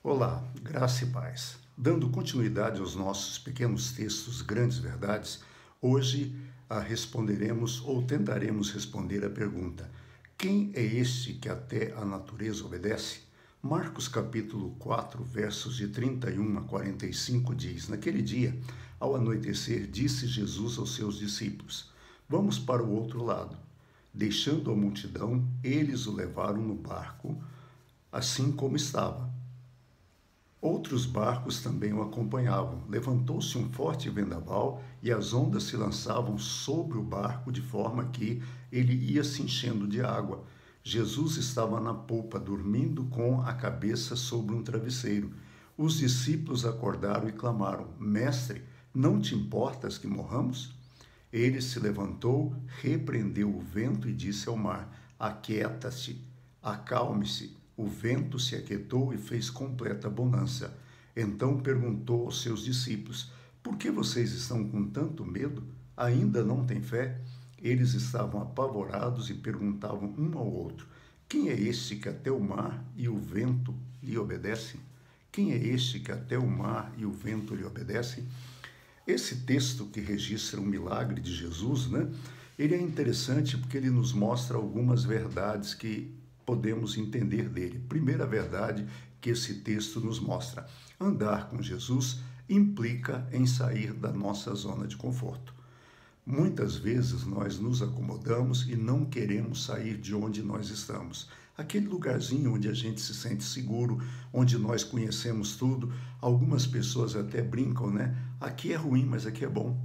Olá, graça e paz. Dando continuidade aos nossos pequenos textos Grandes Verdades, hoje responderemos ou tentaremos responder a pergunta: quem é este que até a natureza obedece? Marcos capítulo 4, versos de 31 a 45 diz: Naquele dia, ao anoitecer, disse Jesus aos seus discípulos: Vamos para o outro lado. Deixando a multidão, eles o levaram no barco, assim como estava. Outros barcos também o acompanhavam. Levantou-se um forte vendaval e as ondas se lançavam sobre o barco de forma que ele ia se enchendo de água. Jesus estava na polpa, dormindo com a cabeça sobre um travesseiro. Os discípulos acordaram e clamaram: Mestre, não te importas que morramos? Ele se levantou, repreendeu o vento e disse ao mar: Aquieta-te, acalme-se. O vento se aquietou e fez completa bonança. Então perguntou aos seus discípulos: Por que vocês estão com tanto medo? Ainda não têm fé? Eles estavam apavorados e perguntavam um ao outro: Quem é este que até o mar e o vento lhe obedecem? Quem é este que até o mar e o vento lhe obedecem? Esse texto que registra o milagre de Jesus, ele é interessante porque ele nos mostra algumas verdades que podemos entender dele. Primeira verdade que esse texto nos mostra: andar com Jesus implica em sair da nossa zona de conforto. Muitas vezes nós nos acomodamos e não queremos sair de onde nós estamos. Aquele lugarzinho onde a gente se sente seguro, onde nós conhecemos tudo. Algumas pessoas até brincam, Aqui é ruim, mas aqui é bom.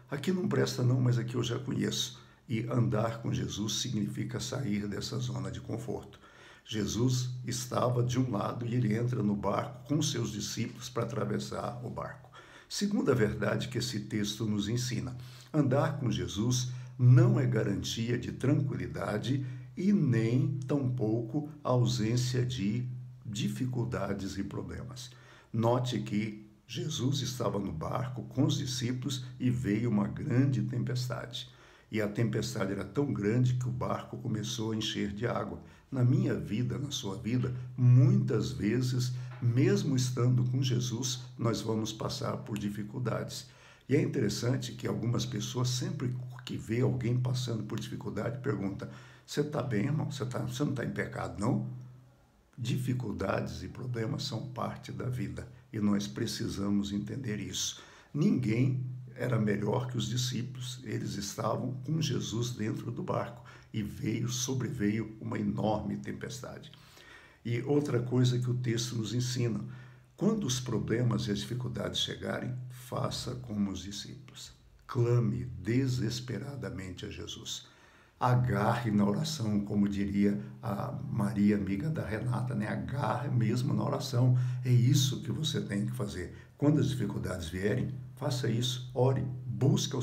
Aqui não presta não, mas aqui eu já conheço. E andar com Jesus significa sair dessa zona de conforto. Jesus estava de um lado e ele entra no barco com seus discípulos para atravessar o barco. Segunda verdade que esse texto nos ensina: andar com Jesus não é garantia de tranquilidade e nem tampouco ausência de dificuldades e problemas. Note que Jesus estava no barco com os discípulos e veio uma grande tempestade. E a tempestade era tão grande que o barco começou a encher de água. Na minha vida, na sua vida, muitas vezes, mesmo estando com Jesus, nós vamos passar por dificuldades. E é interessante que algumas pessoas, sempre que vê alguém passando por dificuldade, perguntam: você está bem, irmão? Você não está em pecado, não? Dificuldades e problemas são parte da vida e nós precisamos entender isso. Ninguém era melhor que os discípulos. Eles estavam com Jesus dentro do barco e sobreveio uma enorme tempestade. E outra coisa que o texto nos ensina: quando os problemas e as dificuldades chegarem, faça como os discípulos. Clame desesperadamente a Jesus. Agarre na oração, como diria a Maria, amiga da Renata, Agarre mesmo na oração. É isso que você tem que fazer. Quando as dificuldades vierem, faça isso, ore, busque ao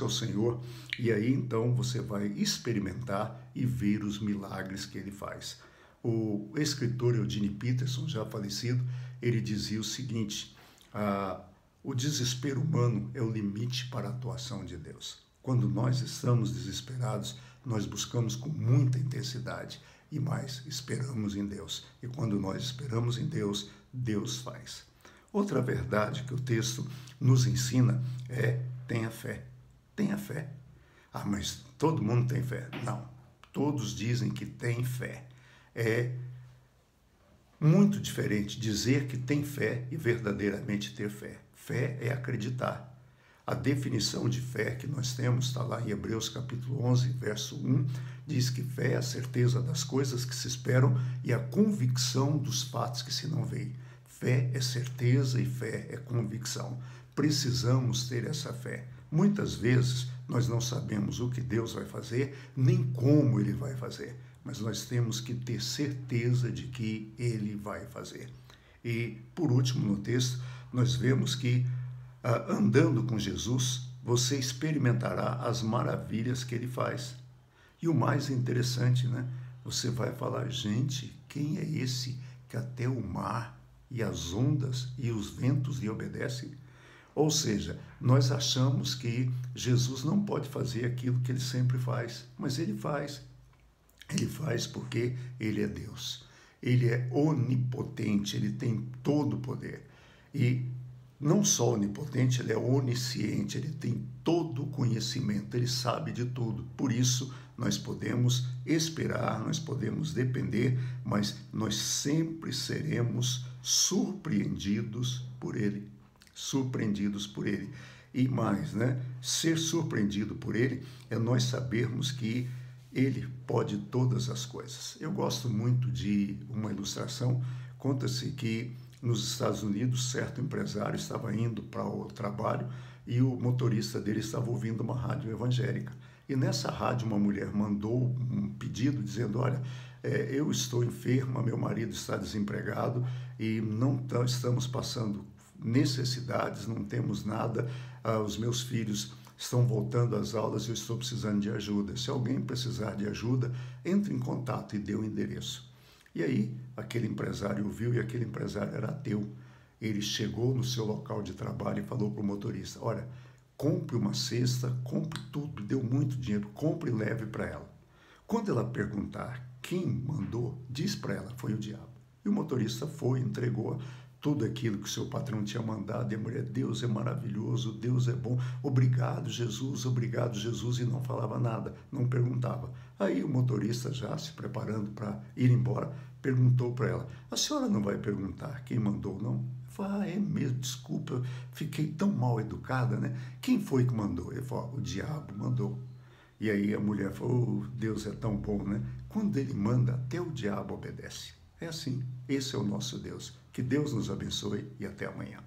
Senhor, e aí então você vai experimentar e ver os milagres que ele faz. O escritor Eugene Peterson, já falecido, ele dizia o seguinte: o desespero humano é o limite para a atuação de Deus. Quando nós estamos desesperados, nós buscamos com muita intensidade e mais, esperamos em Deus. E quando nós esperamos em Deus, Deus faz. Outra verdade que o texto nos ensina é: tenha fé. Tenha fé. Mas todo mundo tem fé. Não. Todos dizem que tem fé. É muito diferente dizer que tem fé e verdadeiramente ter fé. Fé é acreditar. A definição de fé que nós temos está lá em Hebreus capítulo 11, verso 1, diz que fé é a certeza das coisas que se esperam e a convicção dos fatos que se não veem. Fé é certeza e fé é convicção. Precisamos ter essa fé. Muitas vezes nós não sabemos o que Deus vai fazer, nem como Ele vai fazer, mas nós temos que ter certeza de que Ele vai fazer. E, por último, no texto, nós vemos que andando com Jesus, você experimentará as maravilhas que ele faz. E o mais interessante, você vai falar: gente, quem é esse que até o mar e as ondas e os ventos lhe obedecem? Ou seja, nós achamos que Jesus não pode fazer aquilo que ele sempre faz, mas ele faz. Ele faz porque ele é Deus. ele é onipotente, ele tem todo o poder. E não só onipotente, ele é onisciente, ele tem todo o conhecimento, ele sabe de tudo. Por isso, nós podemos esperar, nós podemos depender, mas nós sempre seremos surpreendidos por ele. Surpreendidos por ele. E mais, né? Ser surpreendido por ele é nós sabermos que ele pode todas as coisas. Eu gosto muito de uma ilustração. Conta-se que nos Estados Unidos, certo empresário estava indo para o trabalho e o motorista dele estava ouvindo uma rádio evangélica. E nessa rádio uma mulher mandou um pedido dizendo, olha, eu estou enferma, meu marido está desempregado e não estamos passando necessidades, não temos nada, os meus filhos estão voltando às aulas, eu estou precisando de ajuda. Se alguém precisar de ajuda, entre em contato e dê o endereço. E aí, aquele empresário ouviu e aquele empresário era ateu. Ele chegou no seu local de trabalho e falou para o motorista, olha, compre uma cesta, compre tudo, deu muito dinheiro, compre e leve para ela. Quando ela perguntar quem mandou, diz para ela, foi o diabo. E o motorista foi, entregou tudo aquilo que o seu patrão tinha mandado, e a mulher, Deus é maravilhoso, Deus é bom, obrigado Jesus, e não falava nada, não perguntava. Aí o motorista, já se preparando para ir embora, perguntou para ela, a senhora não vai perguntar quem mandou, não? Falei, é mesmo, desculpa, eu fiquei tão mal educada, né? Quem foi que mandou? Ele falou, o diabo mandou. E aí a mulher falou, Deus é tão bom, né? Quando ele manda, até o diabo obedece. É assim, esse é o nosso Deus. Que Deus nos abençoe e até amanhã.